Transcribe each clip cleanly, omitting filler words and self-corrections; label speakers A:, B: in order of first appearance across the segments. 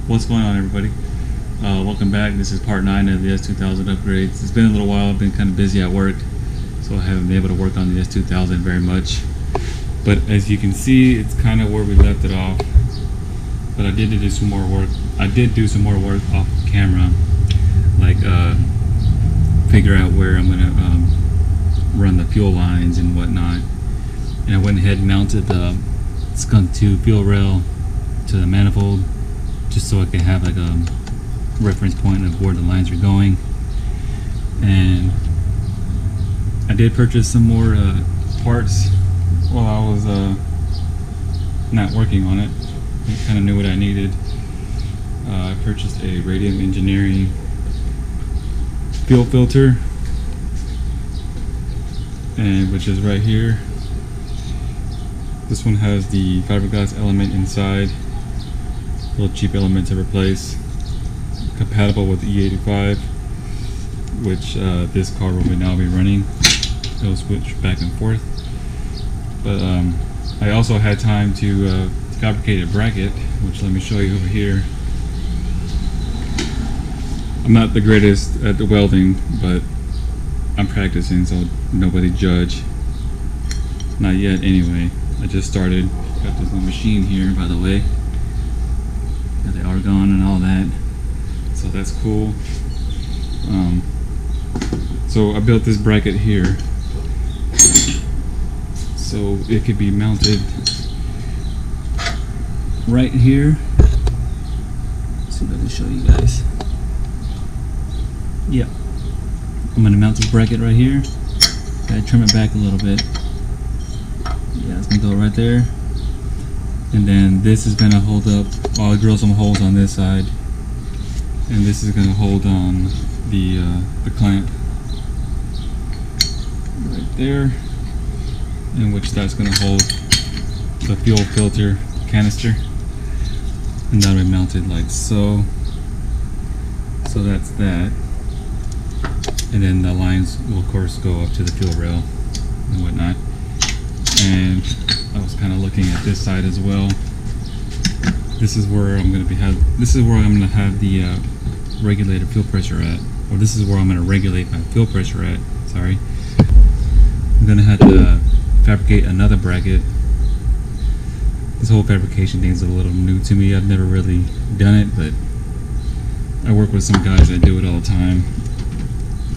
A: What's going on, everybody? Welcome back. This is part 9 of the S2000 upgrades. It's been a little while. I've been kind of busy at work, so I haven't been able to work on the S2000 very much. But as you can see, it's kind of where we left it off. But I did do some more work. I did do some more work off camera, like figure out where I'm gonna run the fuel lines and whatnot. And I went ahead and mounted the Skunk 2 fuel rail to the manifold, just so I could have like a reference point of where the lines are going. And I did purchase some more parts while I was not working on it. I kind of knew what I needed. I purchased a Radium Engineering fuel filter, and which is right here. This one has the fiberglass element inside, a little cheap element to replace, compatible with E85, which this car will now be running. It'll switch back and forth. But I also had time to fabricate a bracket, which let me show you over here. I'm not the greatest at the welding, but I'm practicing, so nobody judge. Not yet, anyway. I just started. Got this new machine here, by the way. Got the argon and all that, so that's cool. So I built this bracket here, so it could be mounted right here. Let's see if I can show you guys. Yeah, I'm gonna mount this bracket right here. Gotta trim it back a little bit. Yeah, it's gonna go right there. And then this is gonna hold up. I'll drill some holes on this side, and this is gonna hold on the clamp right there, in which that's gonna hold the fuel filter canister, and that'll be mounted like so. So that's that. And then the lines will of course go up to the fuel rail and whatnot. And I was kind of looking at this side as well. This is where I'm going to have the regulator fuel pressure at, or this is where I'm going to regulate my fuel pressure at. Sorry. I'm going to have to fabricate another bracket. This whole fabrication thing is a little new to me. I've never really done it, but I work with some guys that do it all the time.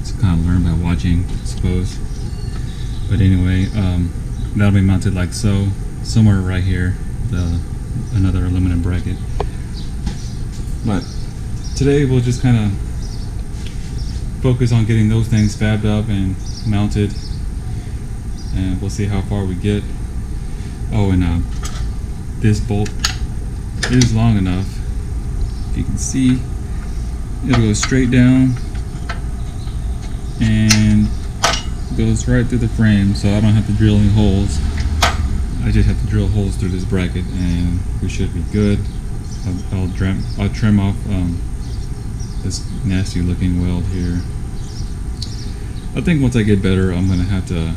A: It's kind of learn by watching, I suppose. But anyway, that'll be mounted like so, somewhere right here, another aluminum bracket. But today we'll just kind of focus on getting those things fabbed up and mounted, and we'll see how far we get. Oh, and this bolt is long enough. If you can see, it'll go straight down and goes right through the frame, so I don't have to drill any holes. I just have to drill holes through this bracket and we should be good. I'll trim off this nasty looking weld here. I think once I get better, I'm gonna have to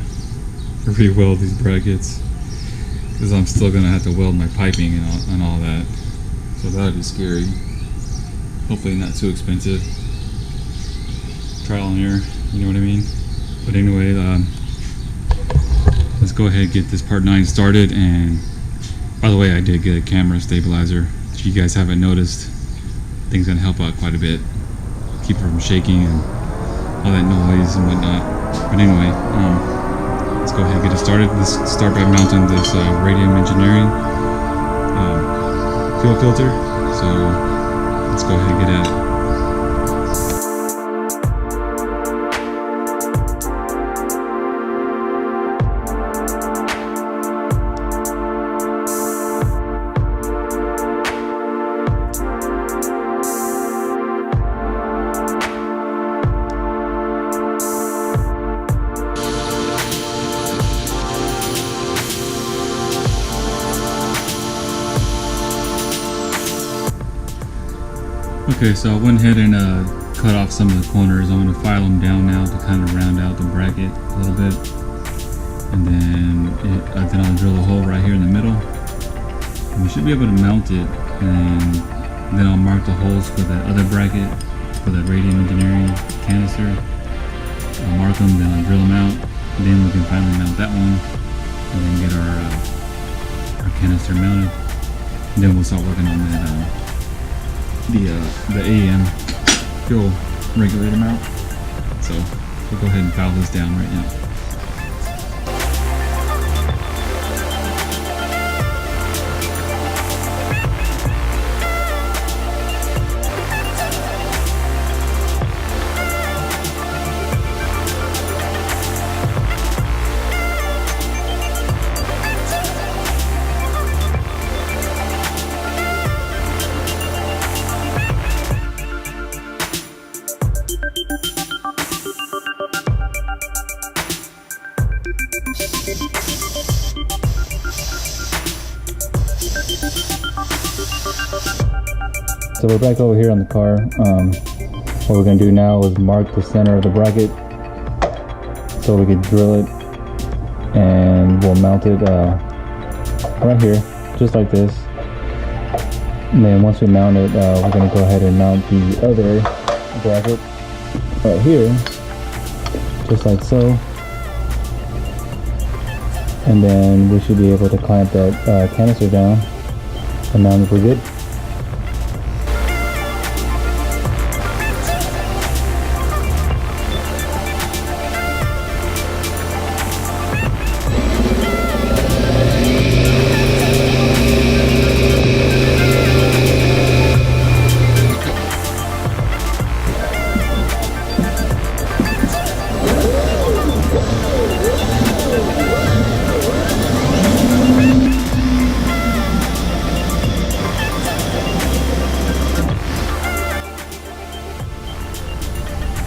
A: re-weld these brackets, because I'm still gonna have to weld my piping and all that, so that'll be scary. Hopefully not too expensive. Trial and error, you know what I mean? But anyway, let's go ahead and get this part 9 started. And by the way, I did get a camera stabilizer. If you guys haven't noticed, I think it's gonna help out quite a bit, keep it from shaking and all that noise and whatnot. But anyway, let's go ahead and get it started. Let's start by mounting this Radium Engineering fuel filter. So let's go ahead and get at it. Okay, so I went ahead and cut off some of the corners. I'm going to file them down now to kind of round out the bracket a little bit. And then I'll drill a hole right here in the middle. And we should be able to mount it and Then I'll mark the holes for the other bracket, for the Radiant Engineering canister. I'll mark them, then I'll drill them out. Then we can finally mount that one, and then get our canister mounted. And then we'll start working on that the AEM fuel regulator mount. So we'll go ahead and file this down right now. So we're back over here on the car. What we're going to do now is mark the center of the bracket so we can drill it, and we'll mount it right here, just like this. And then once we mount it, we're going to go ahead and mount the other bracket right here, just like so. And then we should be able to clamp that canister down and mount it for good.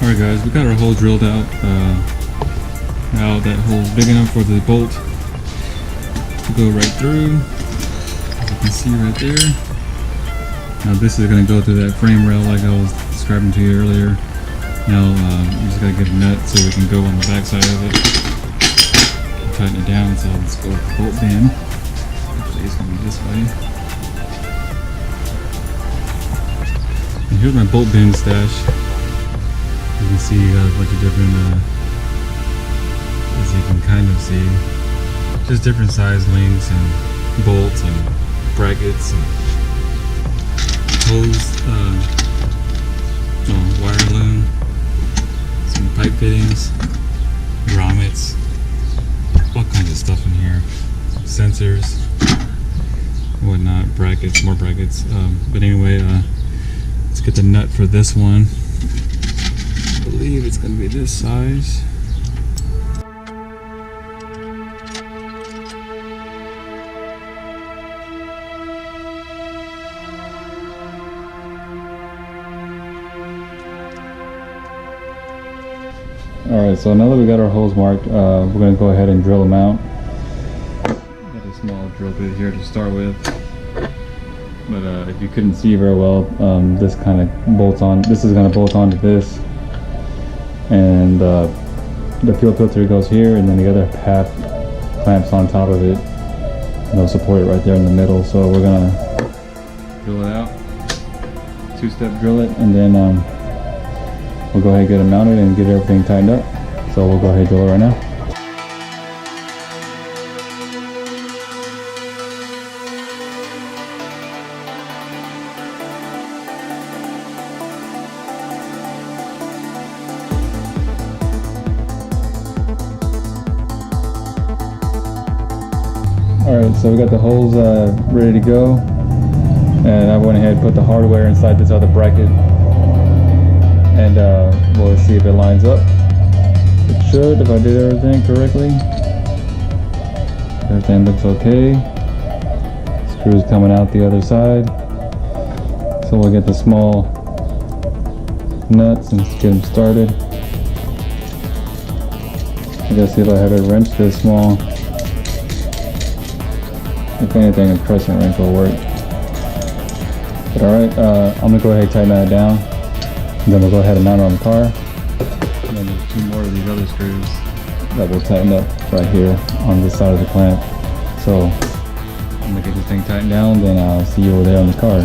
A: Alright guys, we got our hole drilled out. Now that hole's big enough for the bolt to go right through, as you can see right there. Now this is going to go through that frame rail like I was describing to you earlier. Now you just got to get a nut so we can go on the back side of it. Tighten it down, so let's go with the bolt bend. Actually it's going to be this way. And here's my bolt bend stash. You can see you got a bunch of different, as you can kind of see, just different size links and bolts and brackets and hose, wire loom, some pipe fittings, grommets, all kinds of stuff in here, sensors, whatnot, brackets, more brackets. But anyway, let's get the nut for this one. I believe it's going to be this size. Alright, so now that we got our holes marked, we're going to go ahead and drill them out. Got a small drill bit here to start with. But if you couldn't see very well, this kind of bolts on. This is going to bolt onto this. And the fuel filter goes here, and then the other half clamps on top of it, and they'll support it right there in the middle. So we're gonna drill it out, two-step drill it, and then we'll go ahead and get it mounted and get everything tightened up. So we'll go ahead and drill it right now. Alright, so we got the holes ready to go, and I went ahead and put the hardware inside this other bracket, and we'll see if it lines up. It should, if I did everything correctly. Everything looks okay. Screws coming out the other side. So we'll get the small nuts and get them started. I gotta see if I have a wrench this small. If anything, a crescent wrench will work. But alright, I'm going to go ahead and tighten that down. And then we'll go ahead and mount it on the car. And then there's two more of these other screws that will tighten up right here on this side of the clamp. So I'm going to get this thing tightened down, then I'll see you over there on the car.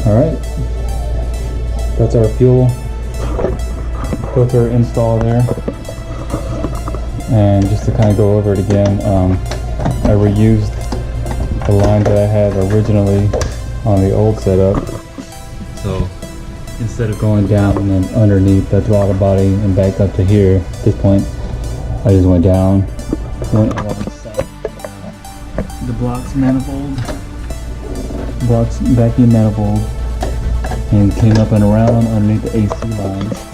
A: All right, that's our fuel filter install there. And just to kind of go over it again, I reused the line that I had originally on the old setup. So instead of going down and then underneath the throttle body and back up to here, at this point, I just went down, went alongside the blocks manifold, blocks vacuum manifold, and came up and around underneath the AC lines.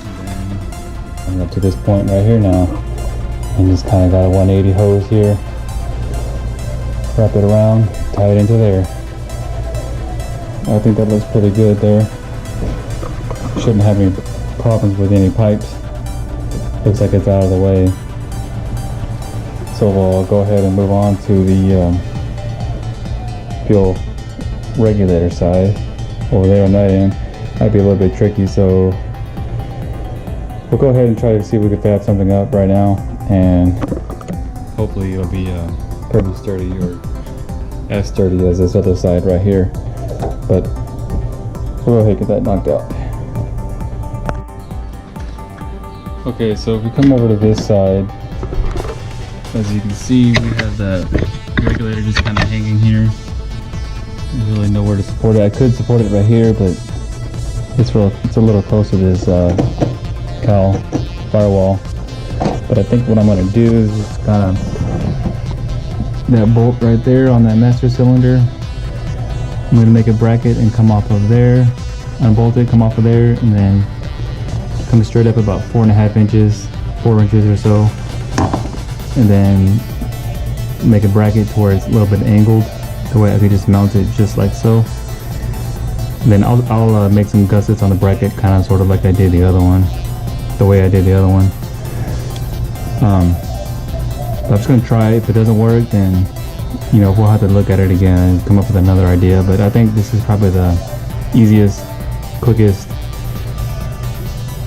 A: And then I'm up to this point right here now, and just kind of got a 180 hose here, wrap it around, tie it into there. I think that looks pretty good there. Shouldn't have any problems with any pipes. Looks like it's out of the way. So we'll go ahead and move on to the fuel regulator side over there on that end. Might be a little bit tricky, so we'll go ahead and try to see if we can fab something up right now, and hopefully it'll be pretty sturdy, or as sturdy as this other side right here. But we'll go ahead and get that knocked out. Okay, so if we come over to this side, as you can see, we have the regulator just kind of hanging here. There's really nowhere to support it. I could support it right here, but it's a little close to this cowl firewall. But I think what I'm going to do is just kind of that bolt right there on that master cylinder. I'm going to make a bracket and come off of there, unbolt it, come off of there, and then come straight up about 4.5 inches, 4 inches or so, and then make a bracket to where it's a little bit angled. The way I could just mount it just like so. Then I'll make some gussets on the bracket, kind of sort of like I did the other one, the way I did the other one. I'm just gonna try it. If it doesn't work, then we'll have to look at it again and come up with another idea. But I think this is probably the easiest, quickest,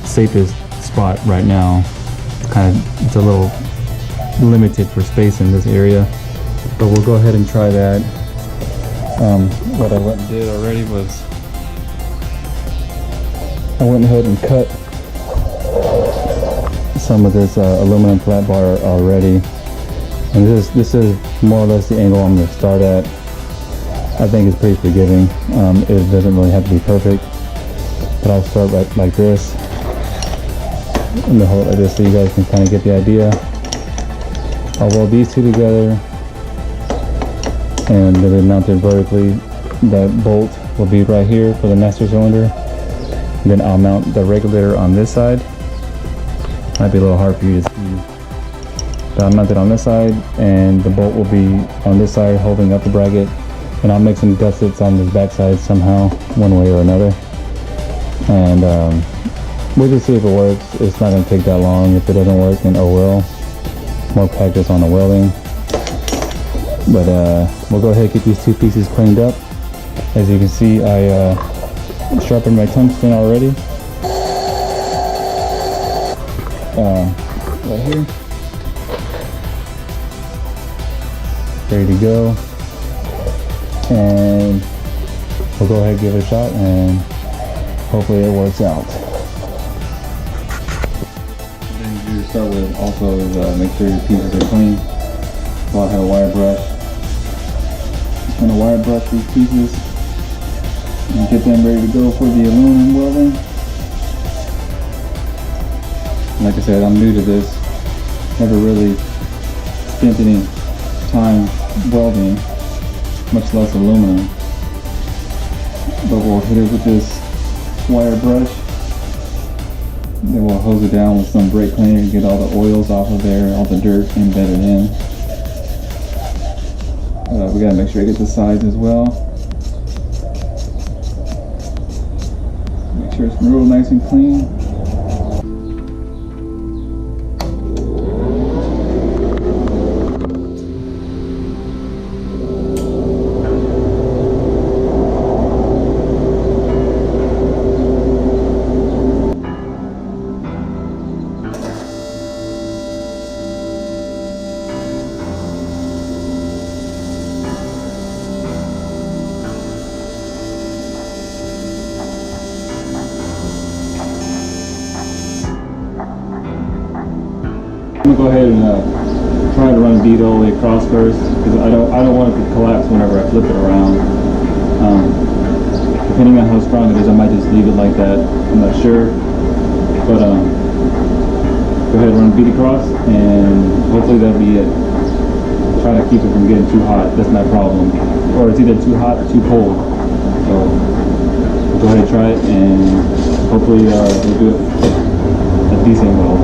A: safest spot right now. It's a little limited for space in this area, but we'll go ahead and try that. What I went and did already was I went ahead and cut some of this aluminum flat bar already, and this is more or less the angle I'm going to start at. I think it's pretty forgiving. It doesn't really have to be perfect, but I'll start like this. I'm gonna hold it like this so you guys can kind of get the idea. I'll weld these two together, and they'll be mounted vertically. That bolt will be right here for the master cylinder. And then I'll mount the regulator on this side. Might be a little hard for you to see, but I'll mount it on this side, and the bolt will be on this side holding up the bracket. And I'll make some gussets on this back side somehow, one way or another. And we'll just see if it works. It's not going to take that long. If it doesn't work, then oh well. More practice on the welding. But we'll go ahead and get these two pieces cleaned up. As you can see, I sharpened my tungsten already. Right here. Ready to go. And we'll go ahead and give it a shot, and hopefully it works out. Then you start with also is make sure your pieces are clean. So I'll have a wire brush. I'm gonna wire brush these pieces and get them ready to go for the aluminum welding. Like I said, I'm new to this. Never really spent any time welding, much less aluminum. But we'll hit it with this wire brush. Then we'll hose it down with some brake cleaner to get all the oils off of there, all the dirt embedded in. We gotta make sure I get the sides as well. Make sure it's real nice and clean. go ahead and try to run bead all the way across first, because I don't want it to collapse whenever I flip it around. Depending on how strong it is, I might just leave it like that. I'm not sure, but go ahead and run bead across, and hopefully that'll be it. Try to keep it from getting too hot. That's my problem, or it's either too hot or too cold. So go ahead and try it, and hopefully we'll do a decent weld.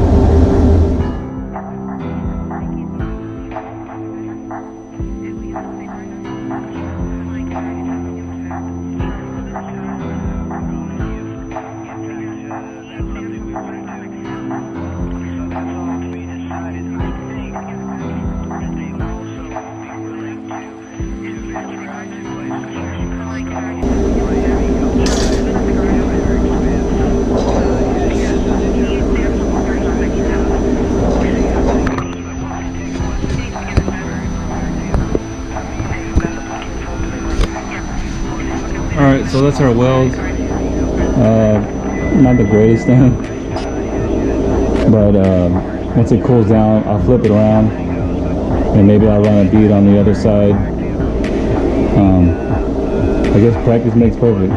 A: Alright, so that's our weld. Not the greatest thing, but once it cools down, I'll flip it around, and maybe I'll run a bead on the other side. I guess practice makes perfect.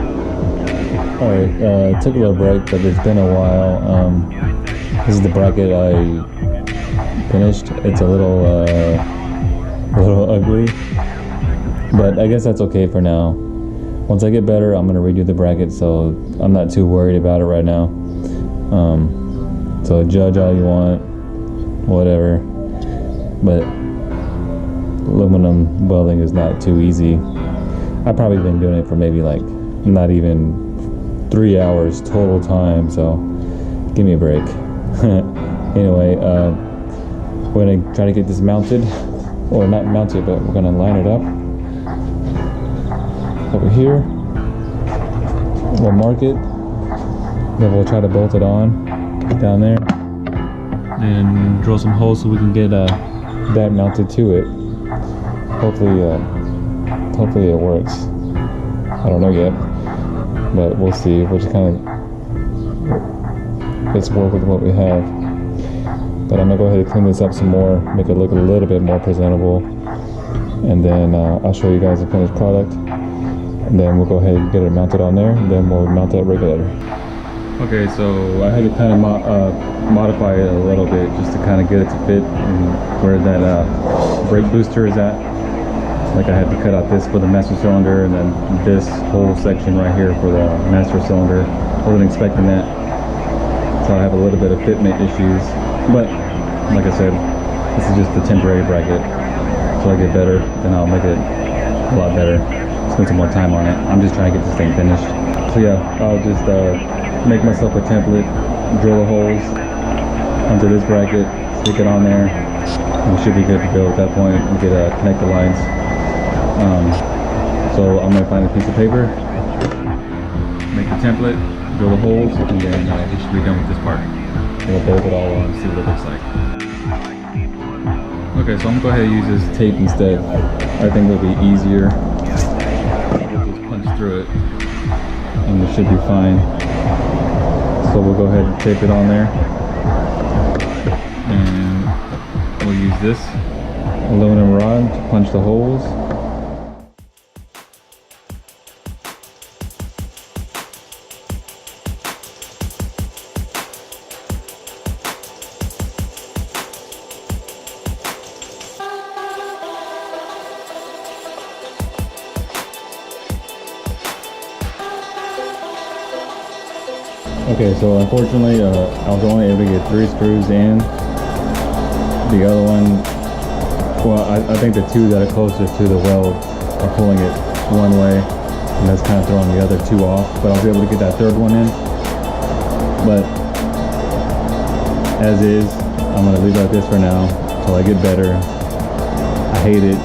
A: Alright, took a little break, but it's been a while. This is the bracket I finished. It's a little ugly, but I guess that's okay for now. Once I get better, I'm gonna redo the bracket, so I'm not too worried about it right now. So judge all you want, whatever. But aluminum welding is not too easy. I've probably been doing it for maybe like not even 3 hours total time, so give me a break. Anyway, we're gonna try to get this mounted, or not mounted, but we're gonna line it up over here. We'll mark it, then we'll try to bolt it on down there, and drill some holes so we can get that mounted to it. Hopefully it works. I don't know yet, but we'll see. We'll just kind of let's work with what we have. But I'm gonna go ahead and clean this up some more, make it look a little bit more presentable, and then I'll show you guys the finished product. And then we'll go ahead and get it mounted on there, and then we'll mount that regulator. Okay, so I had to kind of modify it a little bit just to kind of get it to fit and where that brake booster is at. Like I had to cut out this for the master cylinder, and then this whole section right here for the master cylinder. I wasn't expecting that, so I have a little bit of fitment issues. But like I said, this is just the temporary bracket. Until I get better, then I'll make it a lot better. Spend some more time on it. I'm just trying to get this thing finished. So yeah, I'll just make myself a template, drill the holes onto this bracket, stick it on there, and we should be good to go at that point and get connect the lines. So I'm gonna find a piece of paper, make the template, drill the holes, and then it should be done with this part. We'll bolt it all on and see what it looks like. Okay, so I'm gonna go ahead and use this tape instead. I think it'll be easier. Through it, and it should be fine. So we'll go ahead and tape it on there, and we'll use this aluminum rod to punch the holes. Okay, so unfortunately, I was only able to get 3 screws in. The other one, well, I think the 2 that are closest to the weld are pulling it one way, and that's kind of throwing the other 2 off. But I'll be able to get that 3rd one in. But as is, I'm gonna leave it like this for now until I get better. I hate it.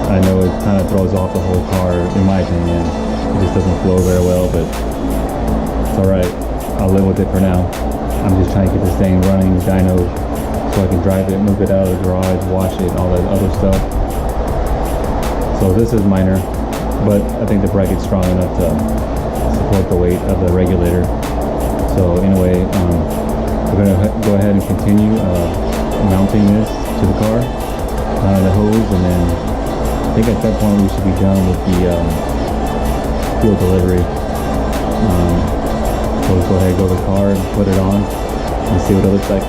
A: I know it kind of throws off the whole car, in my opinion. It just doesn't flow very well, but it's all right. I'll live with it for now. I'm just trying to get this thing running, dyno, so I can drive it, move it out of the garage, wash it, all that other stuff. So this is minor, but I think the bracket's strong enough to support the weight of the regulator. So anyway, we're gonna go ahead and continue mounting this to the car, the hose, and then I think at that point we should be done with the fuel delivery. So let's go ahead and go to the car and put it on and see what it looks like.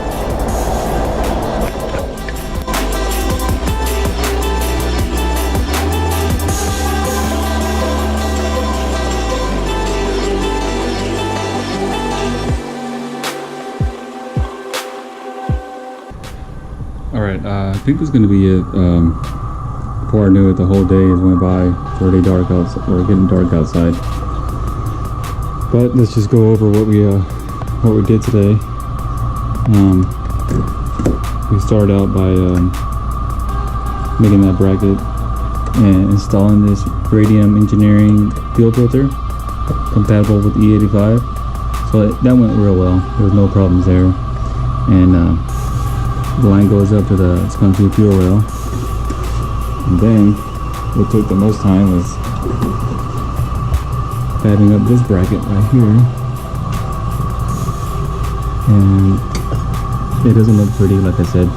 A: Alright, I think this is going to be it. Before I knew it, the whole day has went by. It's already dark outside, or getting dark outside. But let's just go over what we did today. We started out by making that bracket and installing this Radium Engineering fuel filter compatible with E85. So that went real well. There was no problems there. And the line goes up to the S2000 fuel rail. And then what took the most time was adding up this bracket right here. And it doesn't look pretty, like I said,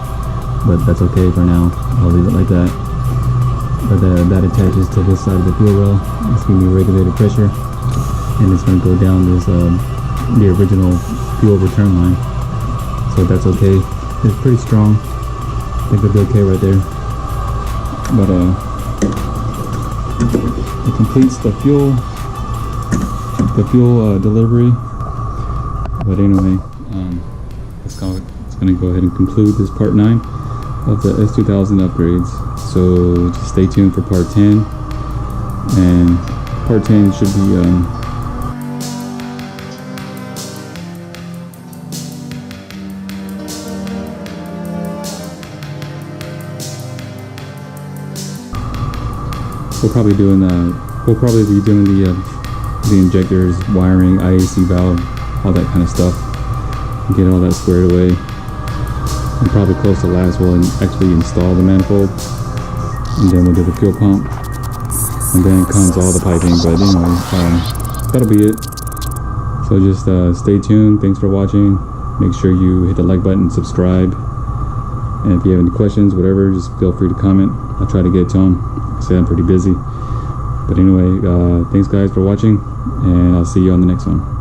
A: but that's okay for now. I'll leave it like that. But that attaches to this side of the fuel rail. It's going to be regulated pressure, and it's going to go down this the original fuel return line. So that's okay. It's pretty strong. I think it'll be okay right there. But it completes the fuel delivery. But anyway, it's going to go ahead and conclude this part 9 of the S2000 upgrades. So just stay tuned for part 10. And part 10 should be we'll probably be doing the injectors, wiring, IAC valve, all that kind of stuff. Get all that squared away. And probably close to last, we'll actually install the manifold, and then we'll do the fuel pump, and then comes all the piping. But anyway, that'll be it. So just stay tuned. Thanks for watching. Make sure you hit the like button, subscribe, and if you have any questions, whatever, just feel free to comment. I'll try to get to them. I say I'm pretty busy. But anyway, thanks guys for watching, and I'll see you on the next one.